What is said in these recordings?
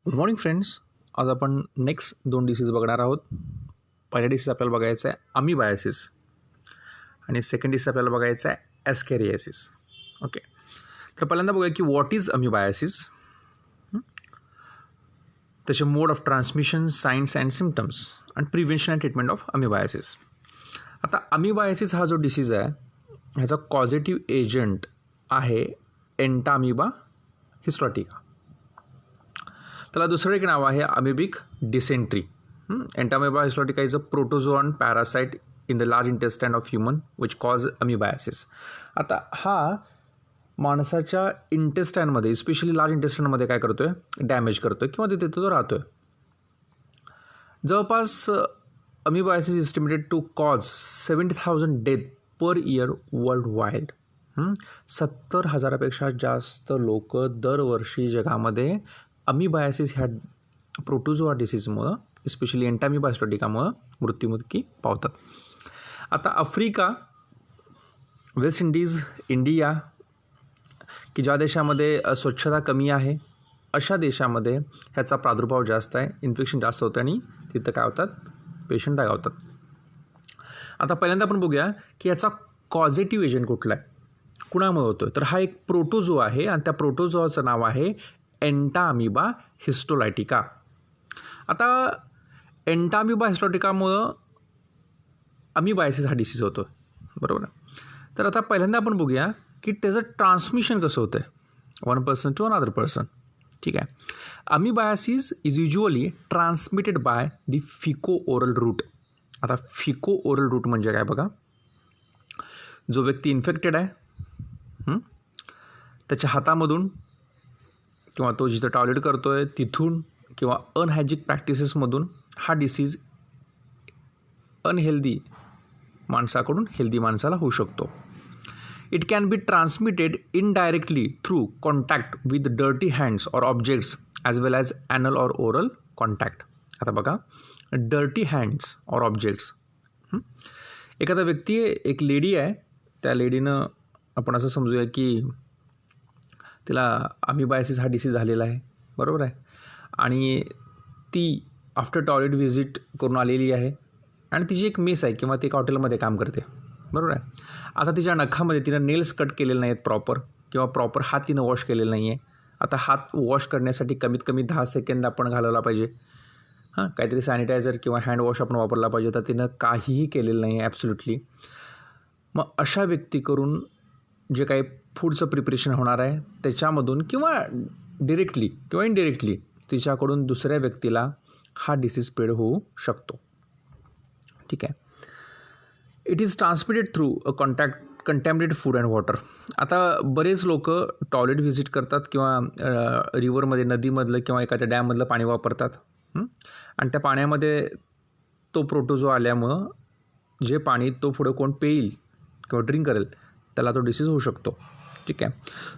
Good morning friends. आज आपण next 2 disease बघणार आहोत. पहिला डिसीज आपल्याला बघायचा आहे अमीबायासिस आणि सेकंड डिसीज आपल्याला बघायचा आहे ॲस्कॅरियासिस. ओके, तर पहिल्यांदा बघूया की व्हॉट इज अमीबायासिस, त्याचे mode of transmission, signs and symptoms आणि prevention and treatment of amoebiasis. आता अमीबायासिस हा जो डिसीज आहे ह्याचा कॉझेटिव्ह एजंट आहे एंटामिबा हिस्टोटिका. त्याला दुसरं एक नाव आहे amoebic dysentery. Entamoeba histolytica is a protozoan parasite in the large intestine of human which cause amoebiasis. आता हा माणसाच्या इंटेस्टाईनमध्ये, स्पेशली लार्ज इंटेस्टाईनमध्ये काय करतोय, डॅमेज करतोय किंवा तिथे तो राहतोय. जवळपास amoebiasis estimated to cause 70,000 death per year worldwide. 70,000पेक्षा जास्त लोक दरवर्षी जगामध्ये अमीबायासिस ह्या प्रोटोझोआ डिसीजमुळं, स्पेशली एंटामिबा हिस्टोटिकामुळं मृत्युमुखी पावतात. आता आफ्रिका, वेस्ट इंडिज, इंडिया की ज्या देशामध्ये स्वच्छता कमी आहे अशा देशामध्ये ह्याचा प्रादुर्भाव जास्त आहे, इन्फेक्शन जास्त होतं आणि तिथं काय होतात, पेशंट दगावतात. आता पहिल्यांदा आपण बघूया की याचा कॉझेटिव्ह एजंट कुठला आहे, कुणामुळे होतो. तर हा एक प्रोटोझो आहे आणि त्या प्रोटोझोआचं नाव आहे एंटामिबा हिस्टोलायटिका. आता एंटामिबा हिस्टोटिकामुळं अमीबायासिस हा डिसीज होतो, बरोबर. तर आता पहिल्यांदा आपण बघूया की त्याचं ट्रान्समिशन कसं होतं आहे, one person to another person. ठीक आहे. Amoebiasis is usually transmitted by the faeco oral route. आता फिको ओरल रूट म्हणजे काय बघा, जो व्यक्ती इन्फेक्टेड आहे त्याच्या हातामधून किंवा तो जिथं टॉयलेट करतो आहे तिथून किंवा अनहायजिक प्रॅक्टिसेसमधून हा डिसीज अनहेल्दी माणसाकडून हेल्दी माणसाला होऊ शकतो. It can be transmitted indirectly through contact with dirty hands और objects as well as anal और ओरल कॉन्टॅक्ट. आता बघा, डर्टी हँड्स और ऑब्जेक्ट्स. एखादा व्यक्ती आहे, एक लेडी आहे, त्या लेडीनं आपण असं समजूया की तिला अमीबायासिस हा डिसीज झालेला आहे, बरोबर आहे, आणि ती आफ्टर टॉयलेट व्हिजिट करून आलेली आहे आणि तिची एक मेस आहे किंवा ती एक हॉटेलमध्ये काम करते, बरोबर आहे. आता तिच्या नखामध्ये तिनं नेल्स कट केलेले नाही आहेत प्रॉपर, किंवा प्रॉपर हात तिनं वॉश केलेला नाही आहे. आता हात वॉश करण्यासाठी कमीत कमी 10 सेकंद आपण घालवला पाहिजे. काहीतरी सॅनिटायझर किंवा हँडवॉश आपण वापरला पाहिजे. तर तिनं काहीही केलेलं नाही आहे ॲब्सोल्युटली. मग अशा व्यक्ती करून जे काही फूडचं प्रिपरेशन होणार आहे त्याच्यामधून किंवा डिरेक्टली किंवा इनडिरेक्टली तिच्याकडून दुसऱ्या व्यक्तीला हा डिसीज स्प्रेड होऊ शकतो. ठीक आहे. It is transmitted through a contaminated food and water. आता बरेच लोक टॉयलेट व्हिजिट करतात किंवा रिव्हरमध्ये, नदीमधलं किंवा एखाद्या डॅममधलं पाणी वापरतात आणि त्या पाण्यामध्ये तो प्रोटोझो आल्यामुळं जे पाणी तो पुढं कोण पेईल किंवा ड्रिंक करेल त्याला तो डिसीज होऊ शकतो. ठीक आहे.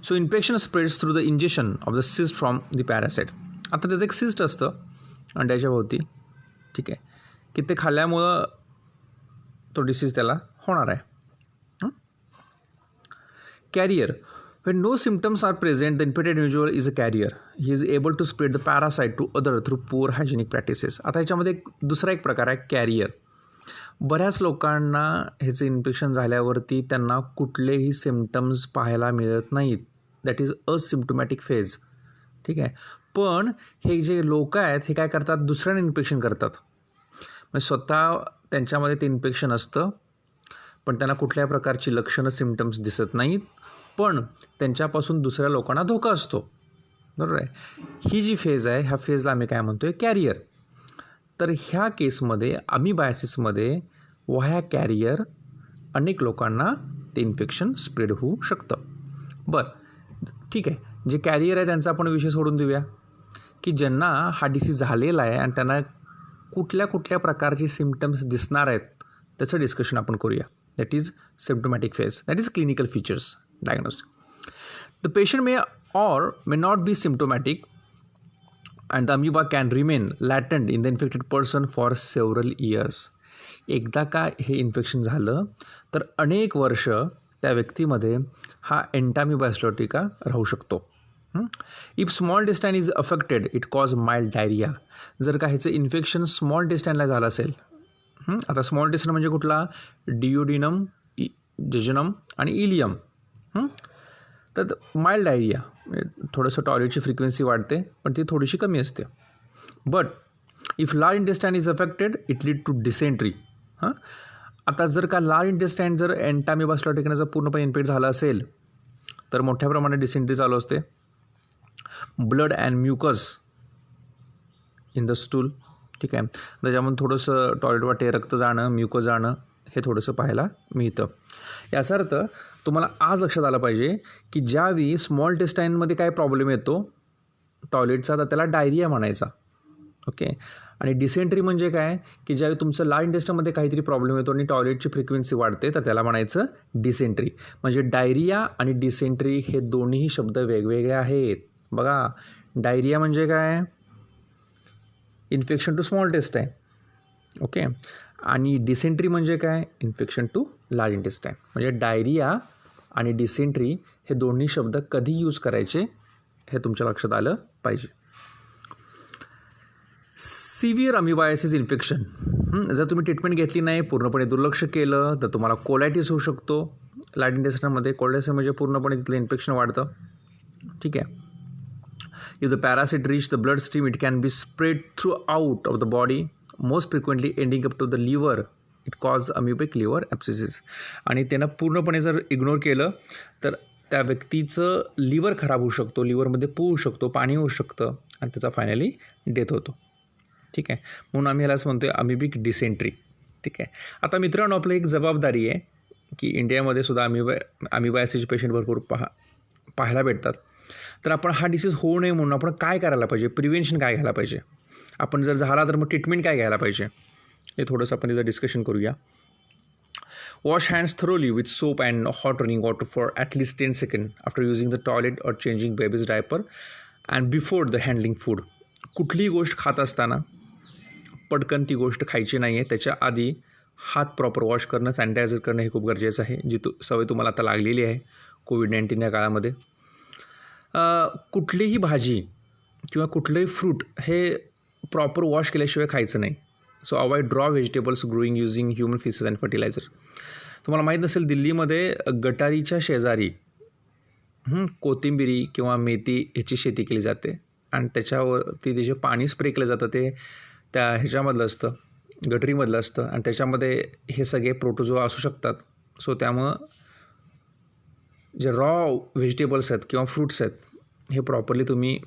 So infection spreads through the injection of the cyst from the parasite. आता त्याचं एक सिस्ट असतं अंड्याच्या भोवती, ठीक आहे, की ते खाल्ल्यामुळं तो डिसीज त्याला होणार आहे. Carrier. When no symptoms are present, the infected individual is a carrier. He is able to spread the parasite to other through poor hygienic practices. आता ह्याच्यामध्ये दुसरा एक प्रकार आहे कॅरियर. बऱ्याच लोकांना ह्याचं इन्फेक्शन झाल्यावरती त्यांना कुठलेही सिम्पटम्स पाहायला मिळत नाहीत. That is asymptomatic phase. ठीक आहे. पण हे जे लोक आहेत हे काय करतात, दुसऱ्यांना इन्फेक्शन करतात. म्हणजे स्वतः त्यांच्यामध्ये ते इन्फेक्शन असतं पण त्यांना कुठल्याही प्रकारची लक्षणं, सिम्पटम्स दिसत नाहीत, पण त्यांच्यापासून दुसऱ्या लोकांना धोका असतो, बरोबर आहे. ही जी फेज आहे ह्या फेजला आम्ही काय म्हणतो आहे, कॅरियर. तर ह्या केसमध्ये अमीबायासिसमध्ये ह्या कॅरियर अनेक लोकांना ते इन्फेक्शन स्प्रेड होऊ शकतं. बरं, ठीक आहे. जे कॅरियर आहे त्यांचा आपण विषय सोडून देऊया की ज्यांना हा डिसीज झालेला आहे आणि त्यांना कुठल्या कुठल्या प्रकारचे सिम्पटम्स दिसणार आहेत त्याचं डिस्कशन आपण करूया. That is symptomatic phase, that is clinical features diagnosed. The patient may or may not be symptomatic and the amoeba can remain latent in the infected person for several years. एकदा का हे infection झालं तर अनेक वर्ष त्या व्यक्तीमध्ये हा एंटामिबा हिस्टोटिका राहू शकतो. If small intestine is affected it cause mild diarrhoea. जर का ह्याचं इन्फेक्शन स्मॉल इंटेस्टाइनला झालं असेल, आता स्मॉल इंटेस्टाइन म्हणजे कुठला, डिओडिनम, जेजुनम आणि इलियम. तर माइल्ड डायरिया थोडंसं टॉयलेटची फ्रिक्वेन्सी वाढते पण ती थोडीशी कमी असते. But if large intestine is affected it lead to dysentery. आता जर का लार्ज इंटेस्टाइन जर एंटामिबा स्लॉटिकना जर पूर्णपणे इन्फेक्ट झालं असेल तर मोठ्या प्रमाणात डिसेंट्री चालू असते. Blood and mucus in the stool. ठीक आहे, त्याच्यामध्ये थोडंसं टॉयलेट वाटे रक्त जाणं, म्युकस जाणं हे थोडंसं पाहायला मिळतं. याचा अर्थ तुम्हाला आज लक्षात आलं पाहिजे की ज्यावेळी स्मॉल इंटेस्टाइनमध्ये काय प्रॉब्लेम येतो टॉयलेटचा तर त्याला डायरिया म्हणायचा. ओके, आणि डिसेंट्री म्हणजे काय की ज्यावेळी तुमचं लार्ज इंटेस्टाइनमध्ये काहीतरी प्रॉब्लेम येतो आणि टॉयलेटची फ्रिक्वेन्सी वाढते तर त्याला म्हणायचं डिसेंट्री. म्हणजे डायरिया आणि डिसेंट्री हे दोन्ही शब्द वेगवेगळे आहेत. बघा, डायरिया म्हणजे काय, infection to small intestine. Okay, आणि डिसेंट्री म्हणजे काय, इन्फेक्शन टू लार्ज इंटेस्टाइन. म्हणजे डायरिया आणि डिसेंट्री हे दोन्ही शब्द कधी यूज करायचे हे तुमच्या लक्षात आलं पाहिजे. सिव्हिअर अमिबायसिस इन्फेक्शन, जर तुम्ही ट्रीटमेंट घेतली नाही, पूर्णपणे दुर्लक्ष केलं तर तुम्हाला कोलायटिस होऊ शकतो. लार्ज इंटेस्टाइनमध्ये कोलायटिस म्हणजे पूर्णपणे तिथलं इन्फेक्शन वाढतं. ठीक आहे. If the parasite reach the bloodstream, it can be spread throughout of the body, most frequently ending up to the liver. It causes amoebic liver abscesses. आणि त्यानं पूर्णपणे जर इग्नोर केलं तर त्या व्यक्तीचं लिव्हर खराब होऊ शकतो, लिव्हरमध्ये पू होऊ शकतो, पाणी होऊ शकतं आणि त्याचा फायनली डेथ होतो. ठीक आहे, म्हणून आम्ही ह्यालाच म्हणतो आहे अमिबिक डिसेंट्री. ठीक आहे. आता मित्रांनो, आपलं एक जबाबदारी आहे की इंडियामध्ये सुद्धा अमिबायसिसचे पेशंट भरपूर पाहायला भेटतात. तर आपण हा डिसीज होऊ नये म्हणून आपण काय करायला पाहिजे, प्रिव्हेन्शन काय घ्यायला पाहिजे, आपण जर झाला तर मग ट्रीटमेंट काय घ्यायला पाहिजे हे थोडंसं आपण त्याचं डिस्कशन करूया. Wash hands thoroughly with soap and hot running water for at least 10 second after using the toilet or changing babies diaper and before the handling food. कुठलीही गोष्ट खात असताना पटकन ती गोष्ट खायची नाही आहे, त्याच्या आधी हात प्रॉपर वॉश करणं, सॅनिटायझर करणं हे खूप गरजेचं आहे, जी सवय तुम्हाला आता लागलेली आहे कोविड-19 या काळामध्ये. कुठलीही भाजी किंवा कुठलंही फ्रूट हे प्रॉपर वॉश केल्याशिवाय खायचं नाही. So avoid raw vegetables growing using human faeces and fertiliser. तुम्हाला माहीत नसेल, दिल्लीमध्ये गटारीच्या शेजारी कोथिंबिरी किंवा मेथी ह्याची शेती केली जाते आणि त्याच्यावरती ते जे पाणी स्प्रे केलं जातं ते त्या ह्याच्यामधलं असतं, गटरीमधलं असतं आणि त्याच्यामध्ये हे सगळे प्रोटोझोआ असू शकतात. सो त्यामुळं जे रॉ व्हेजिटेबल्स आहेत किंवा फ्रूट्स आहेत हे प्रॉपरली तुम्ही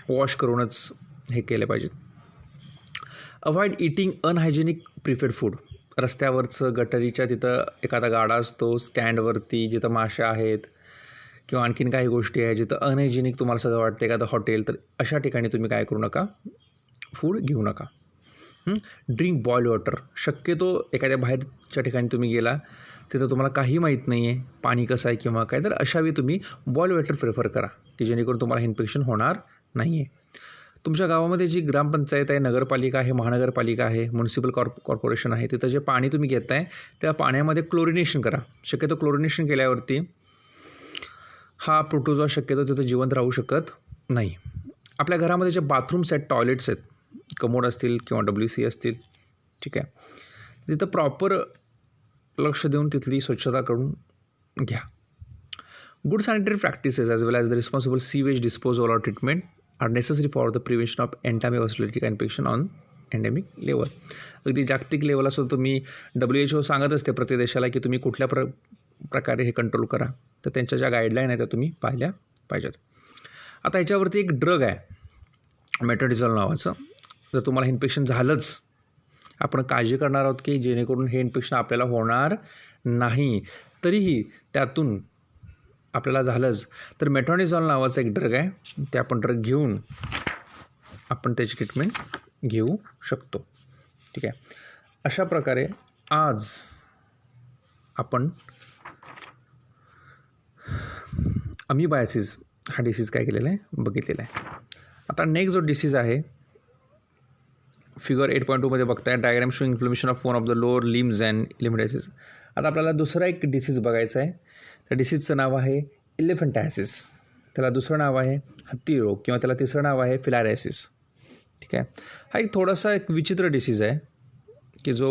वॉश करूनच हे केले पाहिजेत. Avoid eating unhygienic preferred food. रस्त्यावरचं गटरीच्या तिथं एखादा गाडा असतो, स्टँडवरती जिथं माश्या आहेत किंवा आणखीन काही गोष्टी आहेत जिथं अनहायजेनिक तुम्हाला सगळं वाटतं, एखादं हॉटेल, तर अशा ठिकाणी तुम्ही काय करू नका, फूड घेऊ नका. Drink boiled water. शक्यतो एखाद्या बाहेरच्या ठिकाणी तुम्ही गेला तिथं तुम्हाला काही माहीत नाही आहे पाणी कसं आहे किंवा काय, तर अशावेळी तुम्ही बॉइल्ड वॉटर प्रिफर करा की जेणेकरून तुम्हाला इन्फेक्शन होणार नाही आहे. तुमच्या गावामध्ये जी ग्रामपंचायत आहे, नगरपालिका आहे, महानगरपालिका आहे, म्युनिसिपल कॉर्पोरेशन आहे, तिथं जे पाणी तुम्ही घेताय त्या पाण्यामध्ये क्लोरिनेशन करा. शक्यतो क्लोरिनेशन केल्यावरती हा प्रोटोझोआ शक्यतो तिथं जिवंत राहू शकत नाही. आपल्या घरामध्ये जे बाथरूम्स आहेत, टॉयलेट्स आहेत, कमोड असतील किंवा WC असतील, ठीक आहे, तिथं प्रॉपर लक्ष देऊन तिथली स्वच्छता करून घ्या. Good sanitary practices as well as the responsible sewage disposal or treatment are necessary for the prevention of Entamoeba infection on endemic level. अगदी जागतिक लेवलला सुद्धा तुम्ही WHO सांगत असते प्रत्येक देशाला की तुम्ही कुठल्या प्रकारे हे कंट्रोल करा, तर त्यांच्या ज्या गाईडलाईन आहेत त्या तुम्ही पाहिल्या पाहिजेत. आता ह्याच्यावरती एक ड्रग आहे मेट्रोनिझोल नावाचं. जर तुम्हाला इन्फेक्शन झालंच, आपण काळजी करणार आहोत की जेणेकरून हे इन्फेक्शन आपल्याला होणार नाही, तरीही त्यातून आपल्याला झालंच तर मेट्रोनिझोल नावाचं एक ड्रग आहे, ते आपण ड्रग घेऊन आपण त्याची ट्रीटमेंट घेऊ शकतो. ठीक आहे. अशा प्रकारे आज आपण अमिबायसिस हा डिसीज काय केलेला आहे बघितलेला आहे. आता नेक्स्ट जो डिसीज आहे फिगर 8.2 मध्ये बघताय, diagram showing inflammation of one of the lower limbs and elephantiasis. आता आपल्याला दुसरा एक डिसीज बघायचा आहे. त्या डिसीजचं नाव आहे इलेफंटायसिस. त्याला दुसरं नाव आहे हत्ती रोग किंवा त्याला तिसरं नाव आहे फिलारायसिस. ठीक आहे. हा एक थोडासा एक विचित्र डिसीज आहे की जो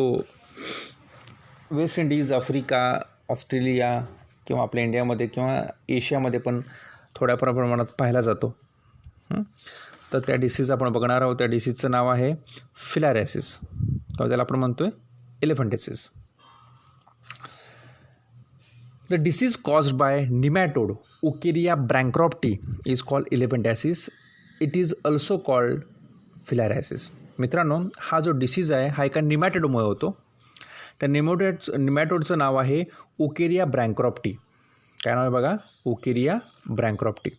वेस्ट इंडिज, आफ्रिका, ऑस्ट्रेलिया किंवा आपल्या इंडियामध्ये किंवा एशियामध्ये पण थोड्या प्रमाणात पाहिला जातो. तर त्या डिसीज आपण बघणार आहोत. त्या डिसीजचं नाव आहे फिलारायसिस किंवा त्याला आपण म्हणतोय एलिफंटियासिस. The disease caused by nematode Wucheria bancrofti is called elephantiasis. It is also called filariasis. मित्रांनो, हा जो डिसीज आहे हा एका निमॅटोडमुळे होतो. त्या निमॅटोडचं नाव आहे Wucheria bancrofti. काय नाव आहे बघा, Wucheria bancrofti.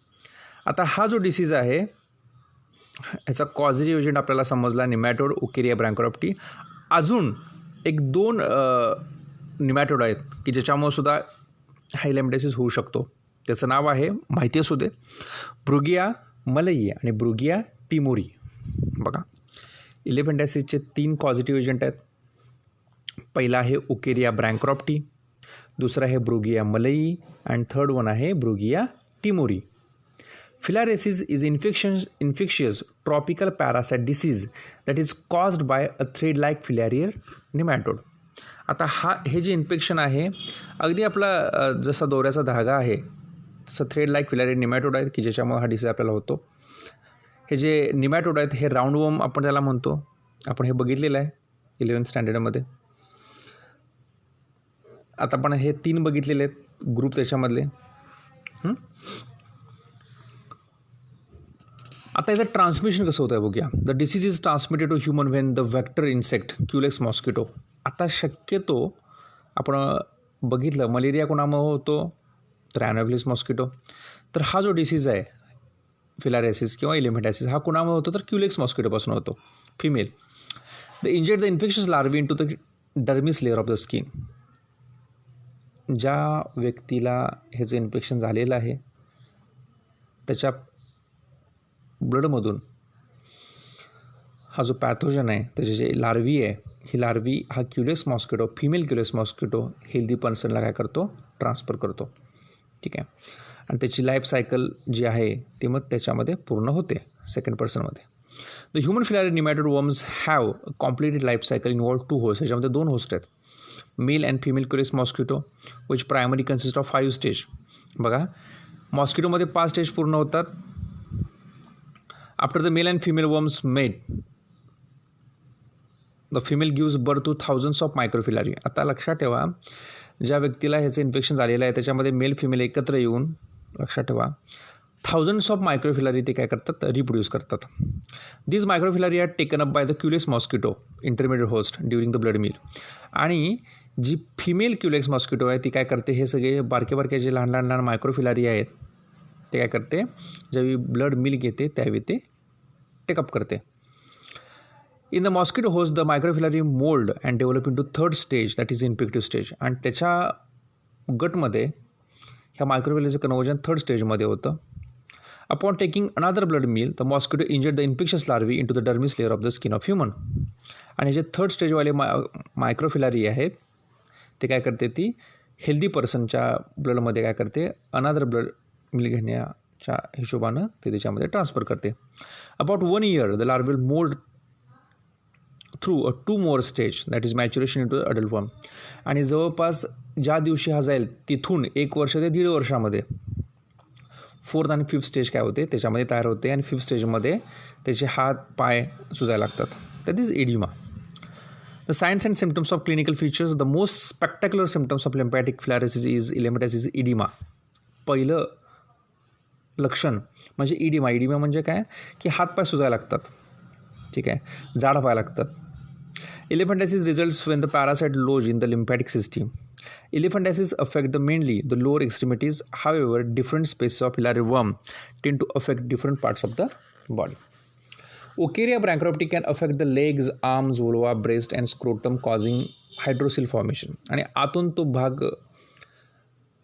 आता हा जो डिसीज आहे याचा कॉझिटिव्ह एजंट आपल्याला समजला निमॅटोड Wucheria bancrofti. अजून एक 2 निमॅटोड आहेत की ज्याच्यामुळे सुद्धा हा एलिफंटियासिस होऊ शकतो. त्याचं नाव आहे, माहिती असू दे, ब्रुगिया मलई आणि ब्रुगिया टिमोरी. बघा, एलिफंटियासिसचे 3 पॉझिटिव्ह एजंट आहेत. पहिला आहे Wucheria bancrofti, दुसरा आहे ब्रुगिया मलई अँड थर्ड वन आहे ब्रुगिया टिमोरी. Filariasis is infectious tropical parasite disease that is caused by a thread-like filarial nematode. आता हे जे इन्फेक्शन आहे अगदी आपला जसा दोऱ्याचा धागा आहे तसं थ्रेड लाईक फिलारियल निमॅटोड आहेत की ज्याच्यामुळे हा डिसीज आपल्याला होतो. हे जे निमॅटोड आहेत हे राऊंड वर्म आपण त्याला म्हणतो. आपण हे बघितलेलं आहे 11th स्टँडर्डमध्ये. आता आपण हे 3 बघितलेले आहेत ग्रुप त्याच्यामधले. आता याचं ट्रान्समिशन कसं होतं आहे बघूया. The disease is transmitted to human when the vector insect culex mosquito. आता शक्यतो आपण बघितलं मलेरिया कोणामुळे होतो तर ॲनोफिलिस मॉस्किटो. तर हा जो डिसीज आहे फिलारियासिस किंवा एलिफंटियासिस हा कोणामुळे होतो तर क्युलेक्स मॉस्किटोपासून होतो, female. The inject the infectious larvae in to the dermis layer of the skin. ज्या व्यक्तीला ह्याचं इन्फेक्शन झालेलं आहे त्याच्या ब्लडमधून हा जो पॅथोजन आहे त्याचे जे लार्वी आहे ही लार्वी हा Culex mosquito, female Culex mosquito healthy पर्सनला काय करतो, ट्रान्सफर करतो. ठीक आहे. आणि त्याची लाईफ सायकल जी आहे ती मग त्याच्यामध्ये पूर्ण होते सेकंड पर्सनमध्ये. The human filarial nematode worms have completed life cycle involve 2 host. याच्यामध्ये 2 होस्ट आहेत, male and female Culex mosquito which primary consist of 5 stage. बघा, मॉस्किटोमध्ये 5 स्टेज पूर्ण होतात. After the male and female worms mate the female gives birth to thousands of microfilariae. आता लक्षात ठेवा, ज्या व्यक्तीला ह्याचं इन्फेक्शन झालेलं आहे त्याच्यामध्ये मेल फिमेल एकत्र येऊन लक्षात ठेवा थाउजंड्स ऑफ मायक्रोफिलारी ते काय करतात, रिप्रोड्यूस करतात. These microfilariae are taken up by the Culex mosquito intermediate host during the blood meal. आणि जी फिमेल क्युलेक्स मॉस्किटो आहे ती काय करते, हे सगळे बारके बारके जे लहान लहान मायक्रोफिलारी आहेत ते काय करते, ज्यावेळी ब्लड मिल्क येते त्यावेळी ते टेकअप करते. In the mosquito host the microfilariae moult and develop in to 3rd stage that is infective stage. आणि त्याच्या गटमध्ये ह्या मायक्रोफिलारीचं कन्वर्जन 3rd स्टेजमध्ये होतं. Upon taking another blood meal the mosquito injured the infectious larvae in to the dermis layer of the skin of human. आणि जे 3rd स्टेजवाले मायक्रोफिलारी आहेत ते काय करते, ती हेल्दी पर्सनच्या ब्लडमध्ये काय करते, अनादर ब्लड मिल घेण्याच्या हिशोबानं ते त्याच्यामध्ये ट्रान्सफर करते. About 1 year the larval moult through a 2 more stage that is maturation into adult form. आणि जवळपास ज्या दिवशी हा जाईल तिथून 1 वर्ष ते 1.5 वर्षामध्ये 4th आणि 5th स्टेज काय होते त्याच्यामध्ये तयार होते. आणि 5th स्टेजमध्ये त्याचे हात पाय सुजायला लागतात. That is oedema. The science and symptoms of clinical features. The most spectacular symptoms of lymphatic filariasis is elephantiasis oedema. पहिलं लक्षण म्हणजे इडिमा. इडिमा म्हणजे काय की हातपाय सुजायला लागतात. ठीक आहे, जाड व्हायला लागतात. Elephantiasis results when the parasite lodge in the lymphatic system. Elephantiasis affect mainly the lower extremities. However, different species of filarial worm tend to affect different parts of the body. Wucheria bancrofti can affect the legs, arms, vulva, breast and scrotum causing hydrocele formation. आणि आतून तो भाग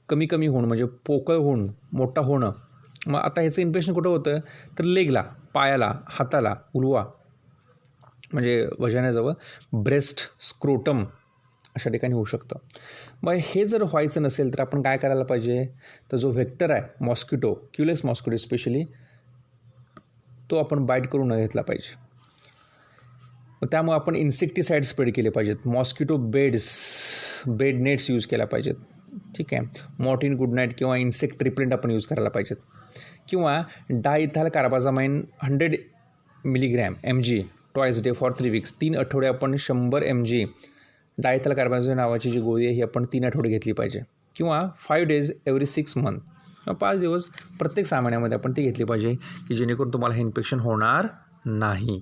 कमी कमी होणं म्हणजे पोकळ होऊन मोठा होणं. मग आता ह्याचं इन्फेक्शन कुठं होतं तर लेगला, पायाला, हाताला, उलवा म्हणजे वजाण्याजवळ, ब्रेस्ट, स्क्रोटम अशा ठिकाणी होऊ शकतं. मग हे जर व्हायचं नसेल तर आपण काय करायला पाहिजे, तर जो व्हेक्टर आहे मॉस्किटो, क्युलेक्स मॉस्किटो स्पेशली, तो आपण बाईट करून न घेतला पाहिजे. त्यामुळे आपण इन्सेक्टिसाइड स्प्रेड केले पाहिजेत. मॉस्किटो बेड नेट्स यूज केल्या पाहिजेत. ठीक आहे. मॉर्टिन गुड नाईट किंवा इन्सेक्ट रिपेलेंट आपण यूज करायला पाहिजेत. किंवा diethyl कार्बाझामाइन 100 milligram mg twice day for 3 weeks. 3 आठवडे आपण 100 mg डायइथाइल कार्बाझामाइन नावाची जी गोळी आहे ही आपण 3 आठवडे घेतली पाहिजे. किंवा 5 days एव्हरी 6 month, 5 दिवस प्रत्येक 6 महिन्यामध्ये आपण ती घेतली पाहिजे, की जेणेकरून तुम्हाला हे इन्फेक्शन होणार नाही.